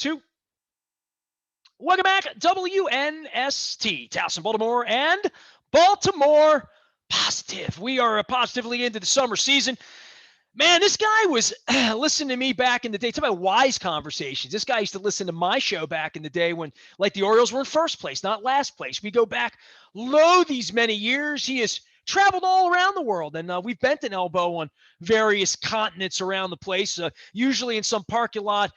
2. Welcome back, WNST, Towson, Baltimore, and Baltimore Positive. We are positively into the summer season. Man, this guy was listening to me back in the day. Talk about wise conversations. This guy used to listen to my show back in the day when, like, the Orioles were in first place, not last place. We go back these many years. He has traveled all around the world, and we've bent an elbow on various continents around the place, usually in some parking lot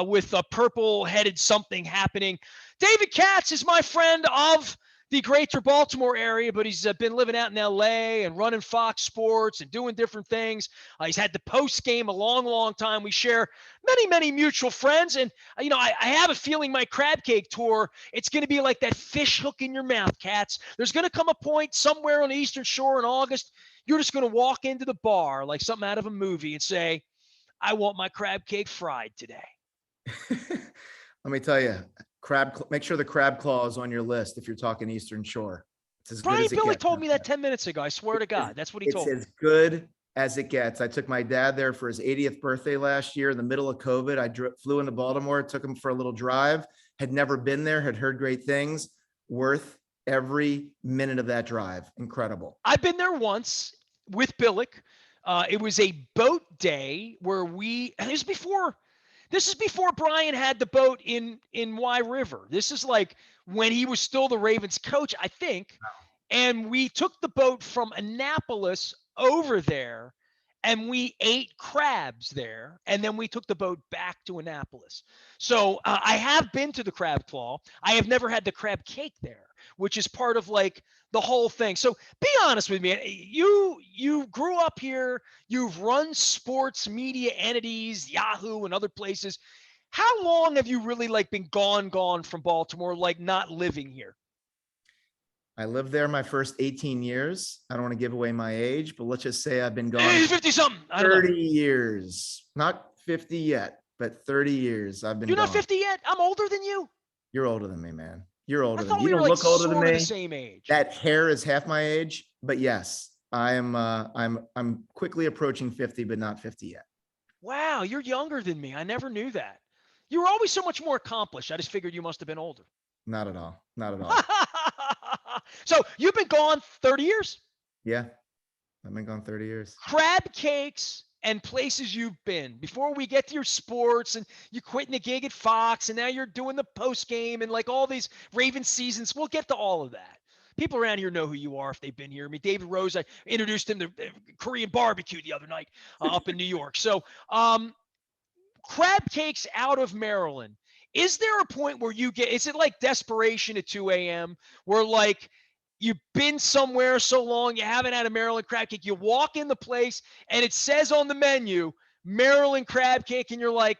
with a purple-headed something happening. David Katz is my friend of the greater Baltimore area, but he's been living out in L.A. and running Fox Sports and doing different things. He's had the Postgame a long, long time. We share many, many mutual friends. And, I have a feeling my crab cake tour, it's going to be like that fish hook in your mouth, Katz. There's going to come a point somewhere on the Eastern Shore in August, you're just going to walk into the bar like something out of a movie and say, I want my crab cake fried today. Let me tell you, make sure the crab claw is on your list if you're talking Eastern Shore. It's as Brian good as it Billick gets. told me that 10 minutes ago. I swear to God. That's what he told me. It's as good as it gets. I took my dad there for his 80th birthday last year in the middle of COVID. I flew into Baltimore, took him for a little drive, had never been there, had heard great things. Worth every minute of that drive. Incredible. I've been there once with Billick. It was a boat day where this is before Brian had the boat in Y River. This is like when he was still the Ravens coach, I think. And we took the boat from Annapolis over there, and we ate crabs there. And then we took the boat back to Annapolis. So I have been to the Crab Claw. I have never had the crab cake there, which is part of like the whole thing. So be honest with me. You grew up here. You've run sports media entities, Yahoo and other places. How long have you really like been gone from Baltimore, like not living here? I lived there my first 18 years. I don't want to give away my age, but let's just say I've been gone 50-something. 30 years. Not 50 yet, but 30 years I've been You're gone. not 50 yet? I'm older than you. You're older than me, man. You're older than me. You don't look older than me. The same age. That hair is half my age, but yes, I'm quickly approaching 50, but not 50 yet. Wow, you're younger than me. I never knew that. You were always so much more accomplished. I just figured you must have been older. Not at all. Not at all. So you've been gone 30 years? Yeah, I've been gone 30 years. Crab cakes and places you've been. Before we get to your sports and you quitting the gig at Fox and now you're doing the post game and like all these Ravens seasons, we'll get to all of that. People around here know who you are if they've been here. I mean, David Rose, I introduced him to Korean barbecue the other night up in New York. So crab cakes out of Maryland. Is there a point where is it like desperation at 2 a.m. where like you've been somewhere so long, you haven't had a Maryland crab cake, you walk in the place and it says on the menu, Maryland crab cake, and you're like,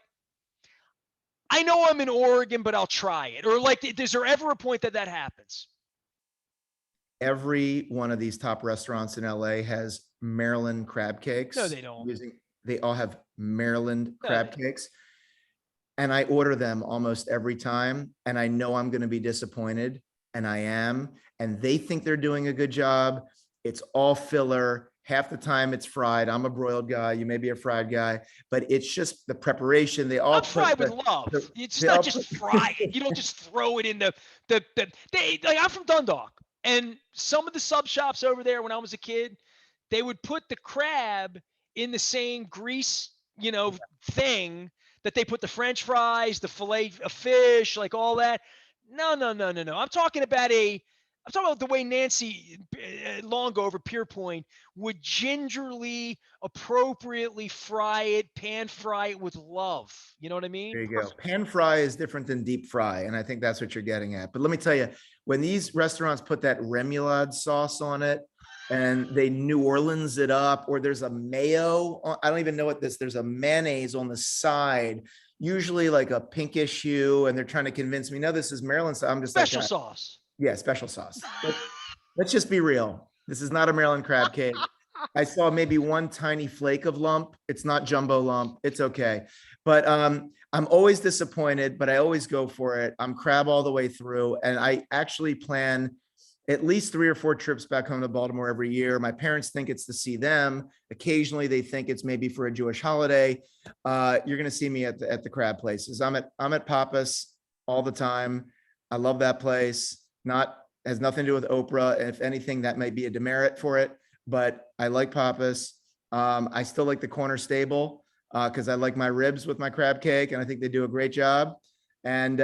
I know I'm in Oregon, but I'll try it. Or like, is there ever a point that happens? Every one of these top restaurants in LA has Maryland crab cakes. No, they don't. They all have Maryland crab cakes. And I order them almost every time. And I know I'm going to be disappointed. And I am. And they think they're doing a good job. It's all filler. Half the time it's fried. I'm a broiled guy. You may be a fried guy. But it's just the preparation. They all fried with love. It's not just fry it. You don't just throw it in I'm from Dundalk. And some of the sub shops over there when I was a kid, they would put the crab in the same grease, thing that they put the French fries, the fillet of fish, like all that. No. I'm talking about the way Nancy Longo over Pierpoint would gingerly, appropriately fry it, pan fry it with love. You know what I mean? There you go. Pan fry is different than deep fry. And I think that's what you're getting at. But let me tell you, when these restaurants put that remoulade sauce on it and they New Orleans it up, or there's a mayo, I don't even know what there's a mayonnaise on the side, usually like a pinkish hue, and they're trying to convince me, no, this is Maryland. So I'm just special sauce. Yeah, special sauce. Let's just be real. This is not a Maryland crab cake. I saw maybe one tiny flake of lump. It's not jumbo lump. It's okay. But I'm always disappointed, but I always go for it. I'm crab all the way through. And I actually plan at least 3 or 4 trips back home to Baltimore every year. My parents think it's to see them. Occasionally they think it's maybe for a Jewish holiday. You're going to see me at the crab places. I'm at Papa's all the time. I love that place. Has nothing to do with Oprah. If anything, that might be a demerit for it, but I like Papa's. I still like the Corner Stable because I like my ribs with my crab cake, and I think they do a great job. And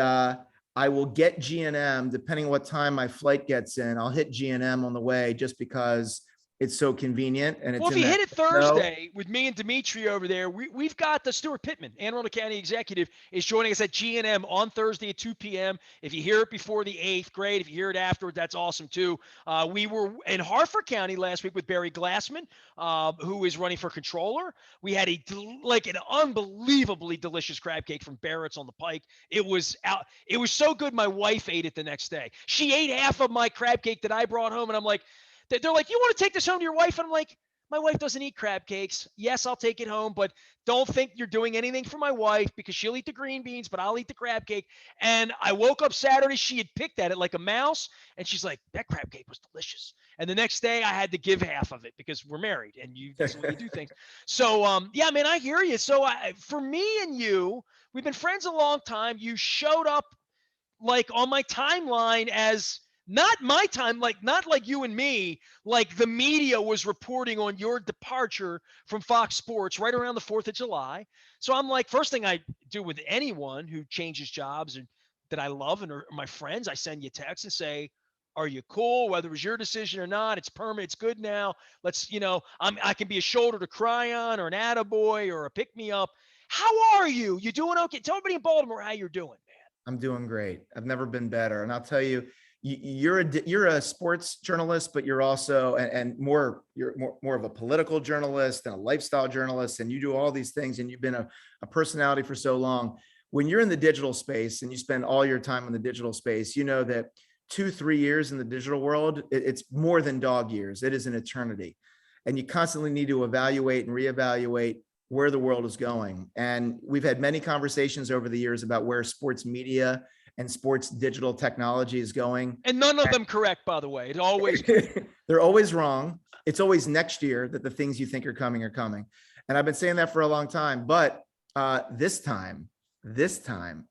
I will get G&M depending on what time my flight gets in. I'll hit G&M on the way just because it's so convenient and it's Well, if in you that hit it window. Thursday with me and Dimitri over there, we've got the Stuart Pittman, Anne Arundel County Executive, is joining us at G&M on Thursday at 2 p.m. If you hear it before the 8th, great. If you hear it afterward, that's awesome too. We were in Harford County last week with Barry Glassman, who is running for controller. We had an unbelievably delicious crab cake from Barrett's on the Pike. It was so good my wife ate it the next day. She ate half of my crab cake that I brought home, and I'm like, they're like, you want to take this home to your wife? And I'm like, my wife doesn't eat crab cakes. Yes, I'll take it home, but don't think you're doing anything for my wife because she'll eat the green beans, but I'll eat the crab cake. And I woke up Saturday, she had picked at it like a mouse, and she's like, that crab cake was delicious. And the next day I had to give half of it because we're married and that's the way you do things. So, yeah, man, I hear you. So for me and you, we've been friends a long time. You showed up like on my timeline as not my time, like not like you and me, like the media was reporting on your departure from Fox Sports right around the 4th of July. So I'm like, first thing I do with anyone who changes jobs and that I love and are my friends, I send you a text and say, are you cool? Whether it was your decision or not, it's permanent, it's good now. Let's, I can be a shoulder to cry on or an attaboy or a pick me up. How are you? You doing okay? Tell everybody in Baltimore how you're doing. I'm doing great. I've never been better. And I'll tell you, you're a sports journalist, but you're also you're more of a political journalist and a lifestyle journalist, and you do all these things, and you've been a personality for so long. When you're in the digital space and you spend all your time in the digital space, you know that 2-3 years in the digital world, it's more than dog years. It is an eternity, and you constantly need to evaluate and reevaluate where the world is going. And we've had many conversations over the years about where sports media and sports digital technology is going. And none of them correct, by the way. It always they're always wrong. It's always next year that the things you think are coming are coming. And I've been saying that for a long time, but this time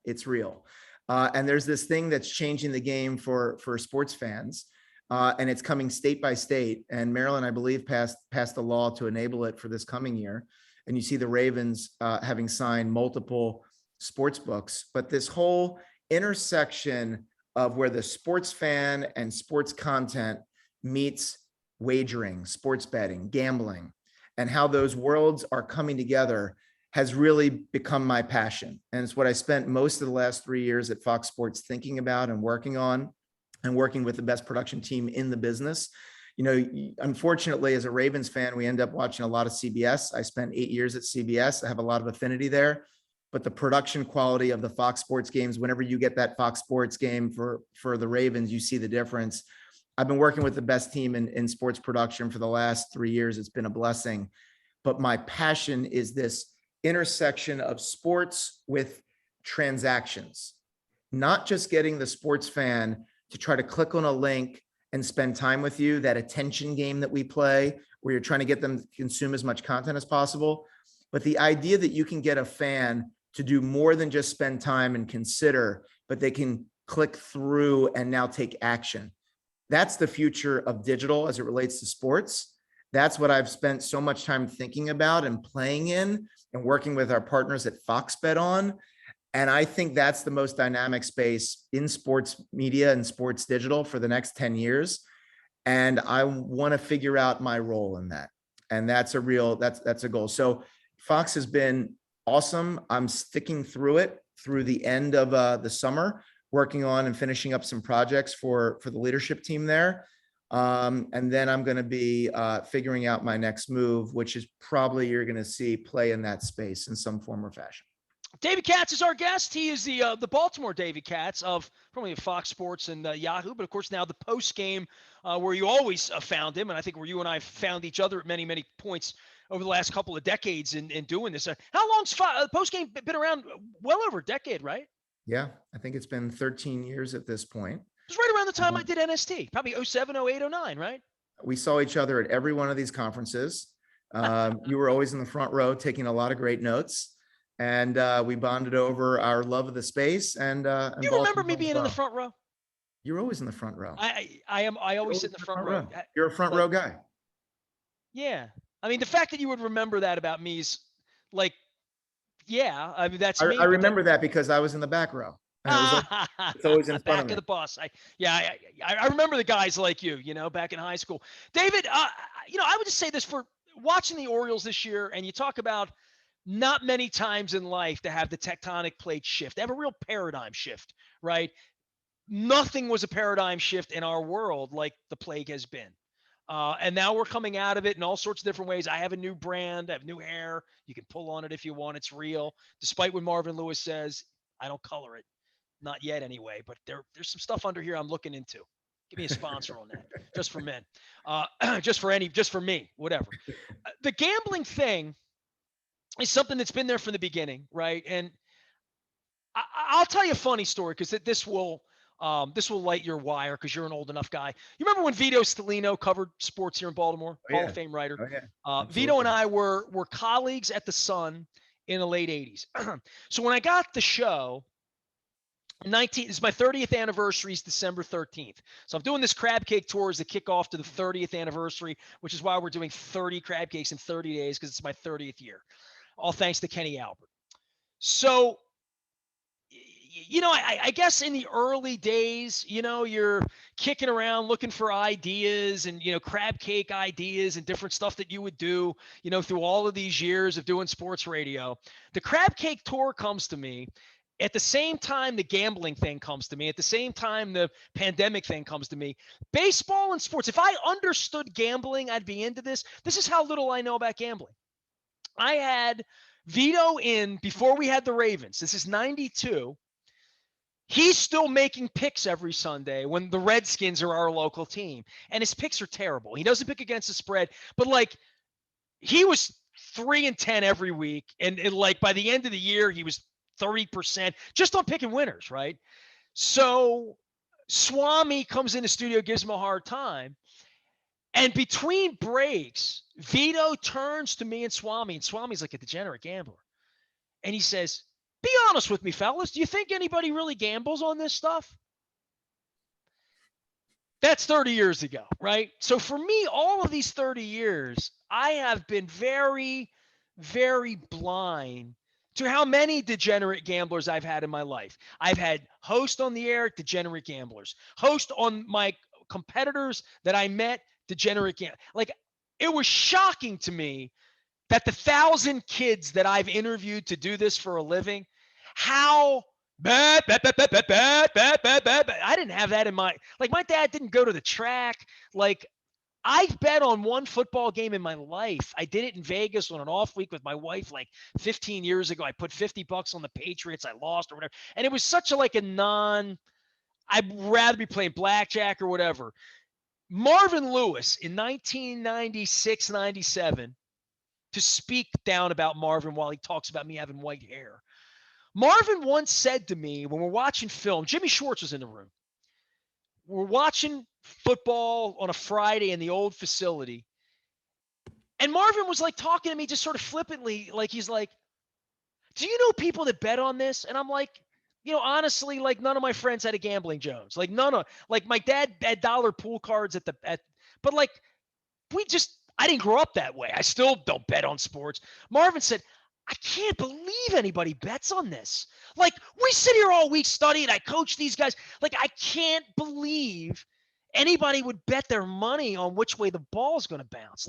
it's real. And there's this thing that's changing the game for sports fans. And it's coming state by state. And Maryland, I believe, passed a law to enable it for this coming year. And you see the Ravens having signed multiple sports books, but this whole intersection of where the sports fan and sports content meets wagering, sports betting, gambling, and how those worlds are coming together has really become my passion. And it's what I spent most of the last 3 years at Fox Sports thinking about and working on, and working with the best production team in the business. Unfortunately, as a Ravens fan, we end up watching a lot of CBS. I spent 8 years at CBS. I have a lot of affinity there, but the production quality of the Fox Sports games, whenever you get that Fox Sports game for the Ravens, you see the difference. I've been working with the best team in sports production for the last 3 years. It's been a blessing, but my passion is this intersection of sports with transactions, not just getting the sports fan to try to click on a link and spend time with you, that attention game that we play, where you're trying to get them to consume as much content as possible. But the idea that you can get a fan to do more than just spend time and consider, but they can click through and now take action. That's the future of digital as it relates to sports. That's what I've spent so much time thinking about and playing in and working with our partners at Fox Bet on. And I think that's the most dynamic space in sports media and sports digital for the next 10 years. And I want to figure out my role in that. And that's a goal. So Fox has been awesome. I'm sticking through it through the end of the summer, working on and finishing up some projects for the leadership team there. And then I'm going to be figuring out my next move, which is probably you're going to see play in that space in some form or fashion. David Katz is our guest. He is the Baltimore David Katz of formerly Fox Sports and Yahoo, but of course now the Postgame, where you always found him, and I think where you and I found each other at many, many points over the last couple of decades in doing this. How long's Postgame been around? Well over a decade, right? Yeah, I think it's been 13 years at this point. It was right around the time I did NST, probably 07, 08, 09, right? We saw each other at every one of these conferences. You were always in the front row taking a lot of great notes. And we bonded over our love of the space and You remember me Baltimore as being in the well. front row? You're always in the front row. I always sit in the front row. You're a front row guy. Yeah. I mean, the fact that you would remember that about me is like, yeah, I mean, that's me. I remember that because I was in the back row. And it's always in front of back me. of the bus. I remember the guys like you, back in high school. David, I would just say this for watching the Orioles this year, and you talk about not many times in life to have the tectonic plate shift. They have a real paradigm shift, right? Nothing was a paradigm shift in our world like the plague has been. And now we're coming out of it in all sorts of different ways. I have a new brand. I have new hair. You can pull on it if you want. It's real. Despite what Marvin Lewis says, I don't color it. Not yet anyway, but there's some stuff under here I'm looking into. Give me a sponsor on that, just for men, just for me, whatever. The gambling thing is something that's been there from the beginning, right? And I'll tell you a funny story because this will light your wire because you're an old enough guy. You remember when Vito Stellino covered sports here in Baltimore? Hall of Fame writer. Vito and I were colleagues at the Sun in the late 80s. So when I got the show, this is my 30th anniversary is December 13th. So I'm doing this crab cake tour as the kickoff to the 30th anniversary, which is why we're doing 30 crab cakes in 30 days because it's my 30th year. All thanks to Kenny Albert. So, I guess in the early days, you're kicking around looking for ideas and, crab cake ideas and different stuff that you would do, through all of these years of doing sports radio. The crab cake tour comes to me. At the same time, the gambling thing comes to me. At the same time, the pandemic thing comes to me. Baseball and sports. If I understood gambling, I'd be into this. This is how little I know about gambling. I had Vito in before we had the Ravens. This is 92. He's still making picks every Sunday when the Redskins are our local team. And his picks are terrible. He doesn't pick against the spread. But, he was 3-10 every week. And by the end of the year, he was 30% just on picking winners, right? So Swami comes in the studio, gives him a hard time. And between breaks, Vito turns to me and Swami's like a degenerate gambler. And he says, be honest with me, fellas. Do you think anybody really gambles on this stuff? That's 30 years ago, right? So for me, all of these 30 years, I have been very, very blind to how many degenerate gamblers I've had in my life. I've had host on the air, degenerate gamblers. Host on my competitors that I met, degenerate gamblers. It was shocking to me that the 1,000 kids that I've interviewed to do this for a living, how bad. I didn't have that in my dad didn't go to the track. I've bet on one football game in my life. I did it in Vegas on an off week with my wife 15 years ago. I put $50 on the Patriots. I lost or whatever. And it was such I'd rather be playing blackjack or whatever. Marvin Lewis in 1996, 97, to speak down about Marvin while he talks about me having white hair. Marvin once said to me when we're watching film, Jimmy Schwartz was in the room. We're watching football on a Friday in the old facility. And Marvin was talking to me just sort of flippantly. He's like, do you know people that bet on this? And I'm like, honestly, none of my friends had a gambling Jones. None of, my dad had dollar pool cards but I didn't grow up that way. I still don't bet on sports. Marvin said, I can't believe anybody bets on this. We sit here all week studying. I coach these guys. I can't believe anybody would bet their money on which way the ball's going to bounce.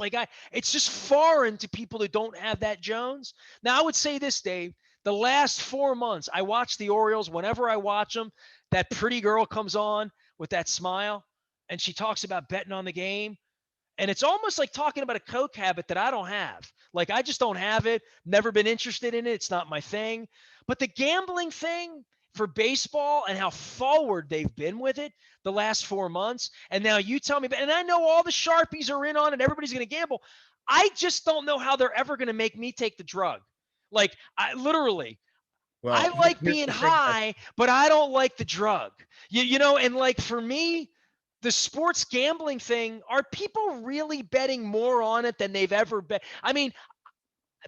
It's just foreign to people who don't have that Jones. Now, I would say this, Dave. The last 4 months, I watch the Orioles. Whenever I watch them, that pretty girl comes on with that smile, and she talks about betting on the game. And it's almost like talking about a Coke habit that I don't have. I just don't have it. Never been interested in it. It's not my thing. But the gambling thing for baseball and how forward they've been with it the last 4 months. And now you tell me, and I know all the Sharpies are in on it. Everybody's going to gamble. I just don't know how they're ever going to make me take the drug. I literally, I Well, like here's being the thing. high, but I don't like the drug. You know, and like for me, the sports gambling thing, are people really betting more on it than they've ever bet? I mean,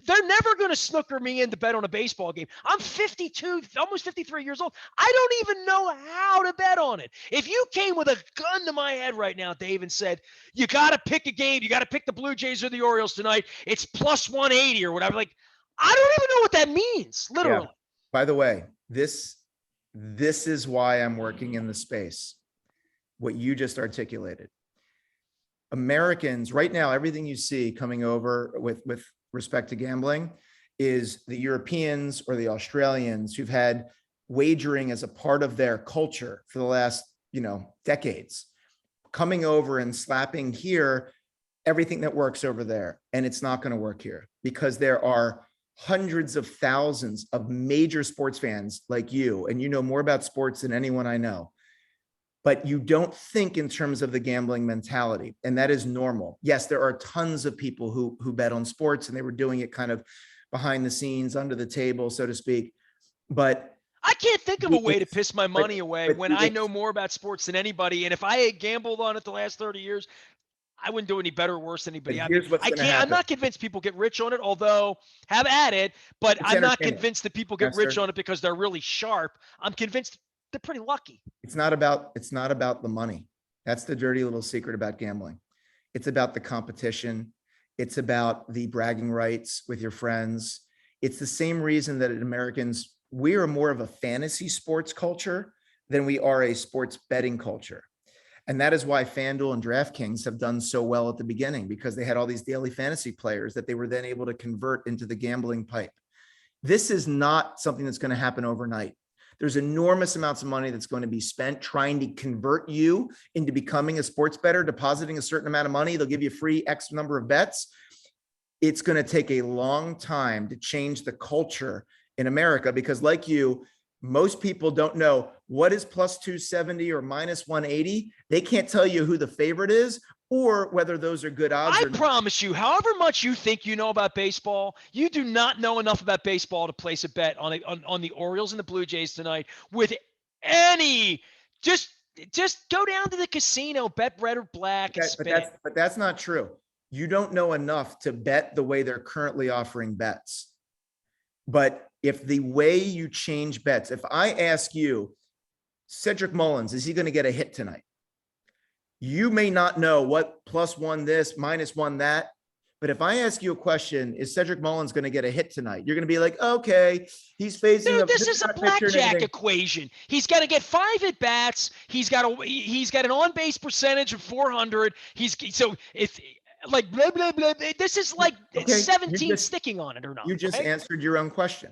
they're never going to snooker me in to bet on a baseball game. I'm 52, almost 53 years old. I don't even know how to bet on it. If you came with a gun to my head right now, Dave, and said, you got to pick a game, you got to pick the Blue Jays or the Orioles tonight, it's plus 180 or whatever. Like, I don't even know what that means, Yeah. literally. By the way, this is why I'm working in the space. What you just articulated. Americans right now, everything you see coming over with respect to gambling is the Europeans or the Australians who've had wagering as a part of their culture for the last, decades, coming over and slapping here everything that works over there. And it's not going to work here because there are hundreds of thousands of major sports fans like you, and you know more about sports than anyone I know. But you don't think in terms of the gambling mentality, and that is normal. Yes, there are tons of people who bet on sports, and they were doing it kind of behind the scenes, under the table, so to speak. But I can't think of a way to piss my money but, away but when I know more about sports than anybody. And if I had gambled on it the last 30 years, I wouldn't do any better or worse than anybody. I mean, here's what's going to I'm happen. not convinced people get rich on it, although have at it, but It's I'm not entertainment. convinced that people get rich on it because they're really sharp. I'm convinced they're pretty lucky. It's not about the money. That's the dirty little secret about gambling. It's about the competition. It's about the bragging rights with your friends. It's the same reason that Americans, we are more of a fantasy sports culture than we are a sports betting culture. And that is why FanDuel and DraftKings have done so well at the beginning, because they had all these daily fantasy players that they were then able to convert into the gambling pipe. This is not something that's going to happen overnight. There's enormous amounts of money that's going to be spent trying to convert you into becoming a sports bettor, depositing a certain amount of money. They'll give you free X number of bets. It's going to take a long time to change the culture in America because, like you, most people don't know what is plus 270 or minus 180. They can't tell you who the favorite is or whether those are good odds. I promise you, however much you think you know about baseball, you do not know enough about baseball to place a bet on the Orioles and the Blue Jays tonight with any. Just go down to the casino, bet red or black, and spin it. But that's not true. You don't know enough to bet the way they're currently offering bets. But if the way you change bets, if I ask you, Cedric Mullins, is he going to get a hit tonight? You may not know what plus one this, minus one that. But if I ask you a question, is Cedric Mullins going to get a hit tonight? You're going to be like, okay, he's facing. Dude, this is a blackjack equation. He's got to get 5 at bats. He's got an on base percentage of 400. So if like blah blah blah, this is like 17 sticking on it or not. You just answered your own question.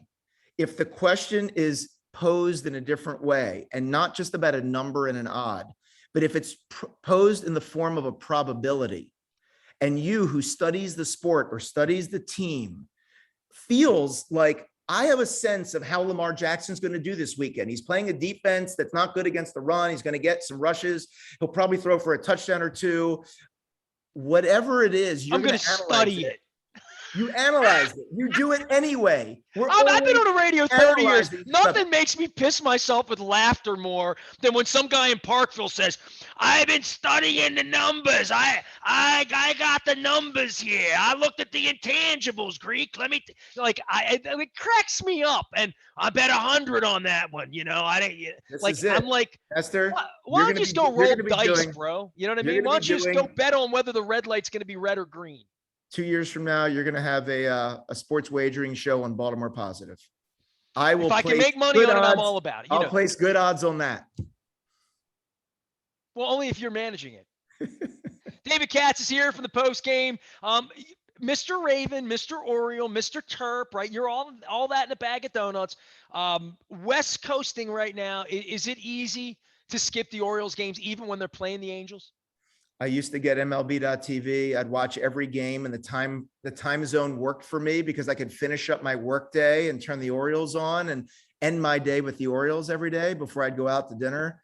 If the question is posed in a different way and not just about a number and an odd, but if it's posed in the form of a probability, and you who studies the sport or studies the team feels like, I have a sense of how Lamar Jackson's going to do this weekend. He's playing a defense that's not good against the run. He's going to get some rushes. He'll probably throw for a touchdown or two. Whatever it is, you're going to study it. You analyze it. You do it anyway. I've been on the radio 30 years. Nothing makes me piss myself with laughter more than when some guy in Parkville says, I've been studying the numbers. I got the numbers here. I looked at the intangibles, Greek. It cracks me up. And I bet 100 on that one. You know, I'm like, Nestor, why don't you just go roll dice, bro? You know what I mean? Why don't you just go bet on whether the red light's going to be red or green? 2 years from now, you're going to have a sports wagering show on Baltimore Positive. I will. If I can make money on it, I'm all about it. I'll place good odds on that. Well, only if you're managing it. David Katz is here from the post game. Mr. Raven, Mr. Oriole, Mr. Terp, right? You're all that in a bag of donuts. West Coasting right now. Is it easy to skip the Orioles games even when they're playing the Angels? I used to get MLB.TV. I'd watch every game, and the time zone worked for me because I could finish up my work day and turn the Orioles on and end my day with the Orioles every day before I'd go out to dinner.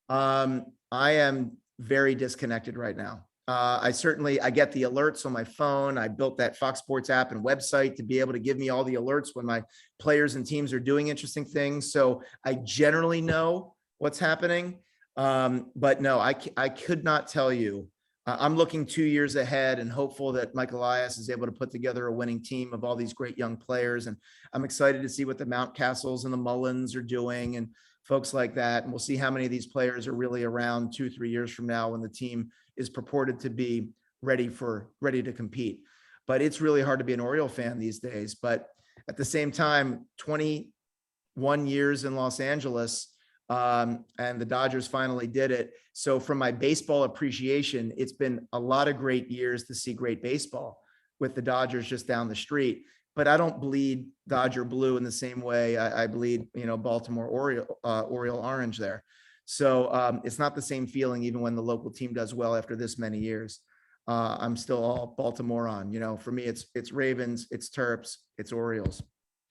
I am very disconnected right now. I get the alerts on my phone. I built that Fox Sports app and website to be able to give me all the alerts when my players and teams are doing interesting things. So I generally know what's happening. But no, I could not tell you. I'm looking 2 years ahead and hopeful that Michael Elias is able to put together a winning team of all these great young players. And I'm excited to see what the Mountcastles and the Mullins are doing and folks like that. And we'll see how many of these players are really around 2-3 years from now when the team is purported to be ready to compete. But it's really hard to be an Oriole fan these days. But at the same time, 21 years in Los Angeles, and the Dodgers finally did it. So from my baseball appreciation, it's been a lot of great years to see great baseball with the Dodgers just down the street. But I don't bleed Dodger blue in the same way I bleed, Baltimore Oriole orange there. So it's not the same feeling even when the local team does well after this many years. I'm still all Baltimore on. For me, it's Ravens, it's Terps, it's Orioles.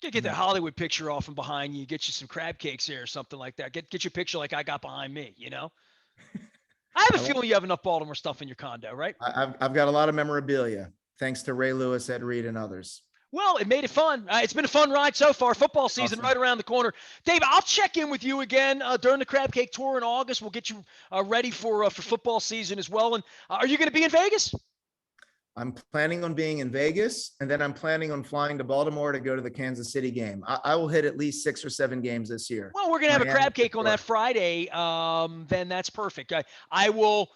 Get that Hollywood picture off from behind you. Get you some crab cakes there or something like that. Get your picture like I got behind me. I have a feeling you have enough Baltimore stuff in your condo, right? I've got a lot of memorabilia, thanks to Ray Lewis, Ed Reed, and others. Well, it made it fun. It's been a fun ride so far. Football season right around the corner. Dave, I'll check in with you again during the Crab Cake Tour in August. We'll get you ready for football season as well. And are you going to be in Vegas? I'm planning on being in Vegas, and then I'm planning on flying to Baltimore to go to the Kansas City game. I will hit at least 6 or 7 games this year. Well, we're going to have a crab cake on that Friday. Then that's perfect. I will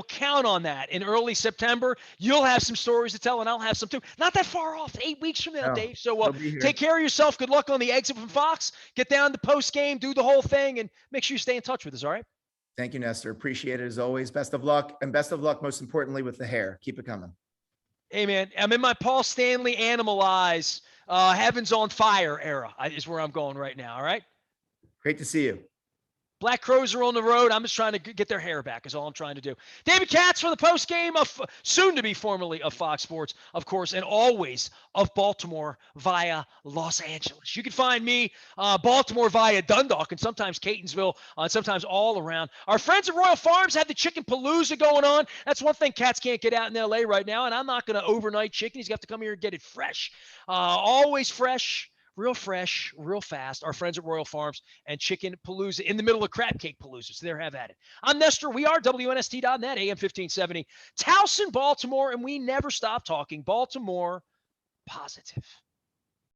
count on that. In early September, you'll have some stories to tell, and I'll have some too. Not that far off, 8 weeks from now, Dave. So take care of yourself. Good luck on the exit from Fox. Get down to Postgame, do the whole thing, and make sure you stay in touch with us, all right? Thank you, Nestor. Appreciate it as always. Best of luck, and best of luck, most importantly, with the hair. Keep it coming. Hey, man, I'm in my Paul Stanley Animal Eyes, Heaven's on Fire era is where I'm going right now, all right? Great to see you. Black Crows are on the road. I'm just trying to get their hair back is all I'm trying to do. David Katz for the postgame of soon to be formerly of Fox Sports, of course, and always of Baltimore via Los Angeles. You can find me Baltimore via Dundalk and sometimes Catonsville and sometimes all around. Our friends at Royal Farms have the Chicken Palooza going on. That's one thing Katz can't get out in L.A. right now, and I'm not going to overnight chicken. He's got to come here and get it fresh. Always fresh. Real fresh, real fast. Our friends at Royal Farms and Chicken Palooza in the middle of Crab Cake Palooza. So there, have at it. I'm Nestor. We are WNST.net, AM 1570. Towson, Baltimore, and we never stop talking Baltimore positive.